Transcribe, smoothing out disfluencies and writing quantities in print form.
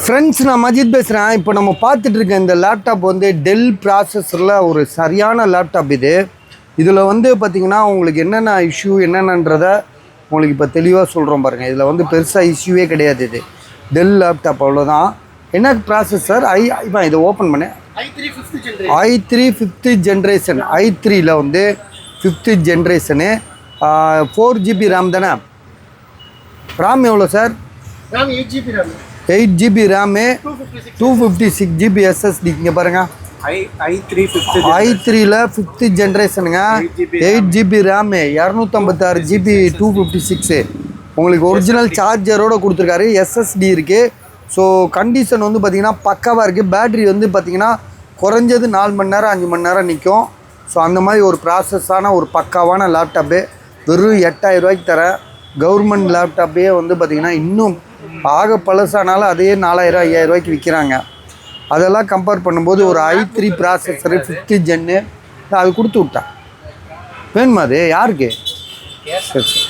Friends, நான் மஜித் பேசுகிறேன். இப்போ நம்ம பார்த்துட்டு இருக்க இந்த லேப்டாப் வந்து டெல் ப்ராசஸரில் ஒரு சரியான லேப்டாப் இது. இதில் வந்து பார்த்திங்கன்னா உங்களுக்கு என்னென்ன இஷ்யூ என்னென்னன்றதை உங்களுக்கு இப்போ தெளிவாக சொல்கிறோம் பாருங்கள். இதில் வந்து பெருசாக இஷ்யூவே கிடையாது. இது டெல் லேப்டாப் அவ்வளோதான். என்ன ப்ராசஸர் இப்போ இதை ஓப்பன் பண்ணேன். i3 5th generation. i3ல வந்து 5th ஜென்ரேஷனு 4GB ரேம் தானே? ரேம் எவ்வளோ sir? 8GB RAM 256GB SSD. இங்கே பாருங்கள், i3ல 5th ஜென்ரேஷனுங்க, 8GB ரேமு 256GB 256. உங்களுக்கு ஒரிஜினல் சார்ஜரோடு கொடுத்துருக்காரு. SSD இருக்குது. ஸோ கண்டிஷன் வந்து பார்த்திங்கன்னா பக்காவாக இருக்குது. பேட்ரி வந்து பார்த்திங்கன்னா குறைஞ்சது 4 மணி நேரம் 5 மணி நேரம் நிற்கும். ஸோ அந்த மாதிரி ஒரு ப்ராசஸான ஒரு பக்காவான லேப்டாப்பு வெறும் 8000 ரூபாய்க்கு தரேன். கவர்மெண்ட் லேப்டாப்பே வந்து பார்த்திங்கன்னா இன்னும் ஆக பழசானாலும் அதே 4000 5000 ரூபாய்க்கு விற்கிறாங்க. அதெல்லாம் கம்பேர் பண்ணும்போது ஒரு i3 ப்ராசஸரு 5th ஜென்னு அது கொடுத்து விட்டேன். வேணுமா? அது யாருக்கு? சரி சரி.